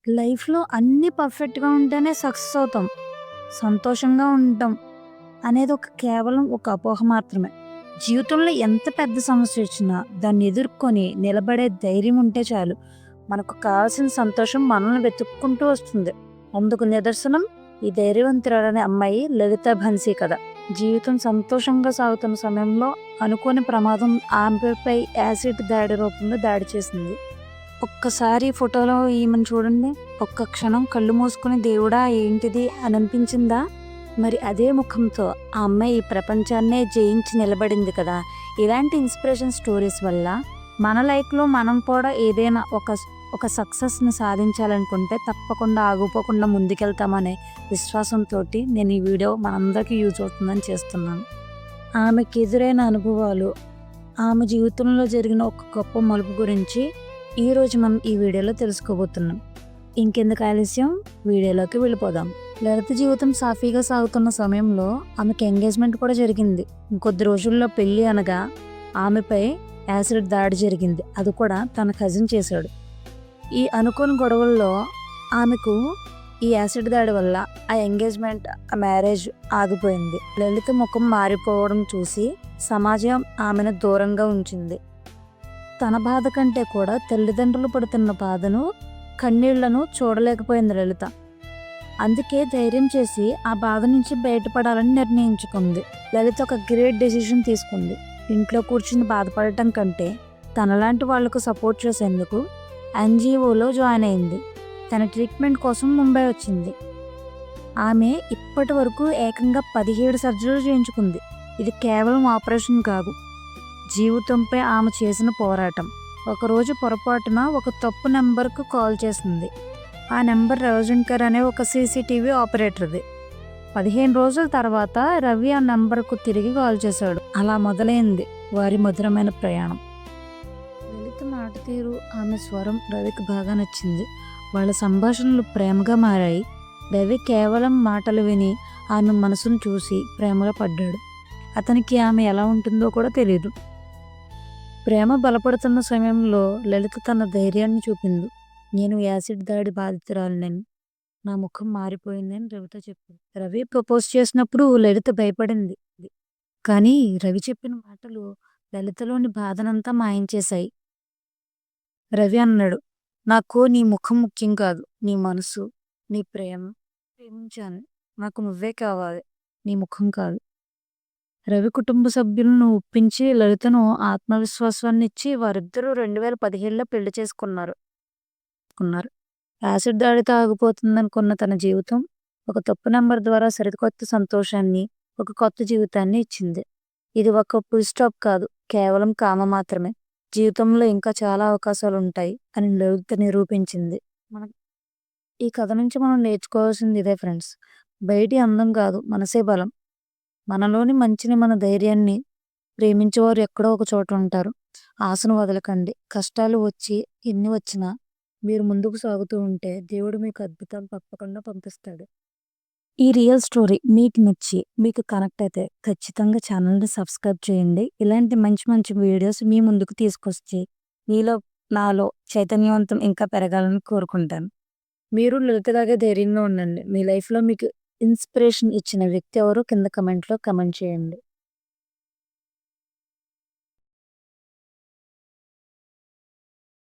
లైఫ్‌లో అన్నీ పర్ఫెక్ట్‌గా ఉంటేనే సక్సెస్ అవుతాం. సంతోషంగా ఉంటాం అనేది కేవలం ఒక అపోహ మాత్రమే. జీవితంలో ఎంత పెద్ద సమస్య వచ్చినా దాన్ని ఎదుర్కొని నిలబడే ధైర్యం ఉంటే చాలు. మనకు కావాల్సిన సంతోషం మనల్ని వెతుక్కుంటూ వస్తుంది. అందుకు నిదర్శనం ఈ ధైర్యవంతురాలనే అమ్మాయి లలిత భన్సీ కథ. జీవితం సంతోషంగా సాగుతున్న సమయంలో అనుకోని ప్రమాదం ఆమెపై యాసిడ్ దాడి రూపంలో దాడి చేసింది. ఒక్కసారి ఫోటోలో ఈమెను చూడండి. ఒక్క క్షణం కళ్ళు మూసుకొని దేవుడా ఏంటిది అని అనిపించిందా? మరి అదే ముఖంతో ఆ అమ్మాయి ఈ ప్రపంచాన్నే జయించి నిలబడింది కదా! ఇలాంటి ఇన్స్పిరేషన్ స్టోరీస్ వల్ల మన లైఫ్‌లో మనం కూడా ఏదైనా ఒక సక్సెస్‌ని సాధించాలనుకుంటే తప్పకుండా ఆగిపోకుండా ముందుకెళ్తామనే విశ్వాసంతోటి నేను ఈ వీడియో మనందరికీ యూజ్ అవుతుందని చేస్తున్నాను. ఆమెకి ఎదురైన అనుభవాలు, ఆమె జీవితంలో జరిగిన ఒక గొప్ప మలుపు గురించి ఈరోజు మనం ఈ వీడియోలో తెలుసుకోబోతున్నాం. ఇంకెందుకు ఆలస్యం, వీడియోలోకి వెళ్ళిపోదాం. లలిత జీవితం సాఫీగా సాగుతున్న సమయంలో ఆమెకి ఎంగేజ్మెంట్ కూడా జరిగింది. ఇంకొద్ది రోజుల్లో పెళ్లి అనగా ఆమెపై యాసిడ్ దాడి జరిగింది. అది కూడా తన కజిన్ చేశాడు. ఈ అనుకోని గొడవల్లో ఆమెకు ఈ యాసిడ్ దాడి వల్ల ఆ ఎంగేజ్మెంట్, ఆ మ్యారేజ్ ఆగిపోయింది. లలిత ముఖం మారిపోవడం చూసి సమాజం ఆమెను దూరంగా ఉంచింది. తన బాధ కంటే కూడా తల్లిదండ్రులు పడుతున్న బాధను, కన్నీళ్లను చూడలేకపోయింది లలిత. అందుకే ధైర్యం చేసి ఆ బాధ నుంచి బయటపడాలని నిర్ణయించుకుంది. లలిత ఒక గ్రేట్ డెసిషన్ తీసుకుంది. ఇంట్లో కూర్చుని బాధపడటం కంటే తనలాంటి వాళ్లకు సపోర్ట్ చేసేందుకు ఎన్‌జీఓలో జాయిన్ అయింది. తన ట్రీట్మెంట్ కోసం ముంబై వచ్చింది. ఆమె ఇప్పటి వరకు ఏకంగా 17 సర్జరీలు చేయించుకుంది. ఇది కేవలం ఆపరేషన్ కాదు, జీవితంపై ఆమె చేసిన పోరాటం. ఒకరోజు పొరపాటున ఒక తప్పు నెంబర్కు కాల్ చేసింది. ఆ నెంబర్ రవిశంకర్ అనే ఒక సీసీటీవీ ఆపరేటర్ది. 15 రోజుల తర్వాత రవి ఆ నెంబర్కు తిరిగి కాల్ చేశాడు. అలా మొదలైంది వారి మధురమైన ప్రయాణం. లలిత మాట తీరు, ఆమె స్వరం రవికి బాగా నచ్చింది. వాళ్ళ సంభాషణలు ప్రేమగా మారాయి. రవి కేవలం మాటలు విని ఆమె మనసును చూసి ప్రేమగా పడ్డాడు. అతనికి ఆమె ఎలా ఉంటుందో కూడా తెలియదు. ప్రేమ బలపడుతున్న సమయంలో లలిత తన ధైర్యాన్ని చూపింది. నేను యాసిడ్ దాడి బాధితురాలినని, నా ముఖం మారిపోయిందని రవితో చెప్పింది. రవి ప్రపోజ్ చేసినప్పుడు లలిత భయపడింది. కానీ రవి చెప్పిన మాటలు లలితలోని బాధనంతా మాయించేశాయి. రవి అన్నాడు, నాకు నీ ముఖం ముఖ్యం కాదు, నీ మనసు, నీ ప్రేమ. ప్రేమించాను, నాకు నువ్వే కావాలి, నీ ముఖం కాదు. రవి కుటుంబ సభ్యులను ఒప్పించి లలితను ఆత్మవిశ్వాసాన్ని ఇచ్చి వారిద్దరూ 2017లో పెళ్లి చేసుకున్నారు. యాసిడ్ దాడితో ఆగిపోతుందనుకున్న తన జీవితం ఒక తప్పు నెంబర్ ద్వారా సరికొత్త సంతోషాన్ని, ఒక కొత్త జీవితాన్ని ఇచ్చింది. ఇది ఒక ఫుల్ స్టాప్ కాదు, కేవలం కామ మాత్రమే. జీవితంలో ఇంకా చాలా అవకాశాలు ఉంటాయి అని లలిత నిరూపించింది. మన ఈ కథ నుంచి మనం నేర్చుకోవాల్సింది ఇదే ఫ్రెండ్స్. బయటి అందం కాదు, మనసే బలం. మనలోని మంచిని, మన ధైర్యాన్ని ప్రేమించేవారు ఎక్కడో ఒక చోట ఉంటారు. ఆశను వదలకండి. కష్టాలు వచ్చి ఎన్ని వచ్చినా మీరు ముందుకు సాగుతూ ఉంటే దేవుడు మీకు అద్భుతాలు తప్పకుండా పంపిస్తాడు. ఈ రియల్ స్టోరీ మీకు నచ్చి మీకు కనెక్ట్ అయితే ఖచ్చితంగా ఛానల్ని సబ్స్క్రైబ్ చేయండి. ఇలాంటి మంచి మంచి వీడియోస్ మీ ముందుకు తీసుకొచ్చి మీలో, నాలో చైతన్యవంతం ఇంకా పెరగాలని కోరుకుంటాను. మీరు లలితలాగే ధైర్యంగా ఉండండి. మీ లైఫ్లో మీకు ఇన్స్పిరేషన్ ఇచ్చిన వ్యక్తి ఎవరో కింద కమెంట్లో కమెంట్ చేయండి.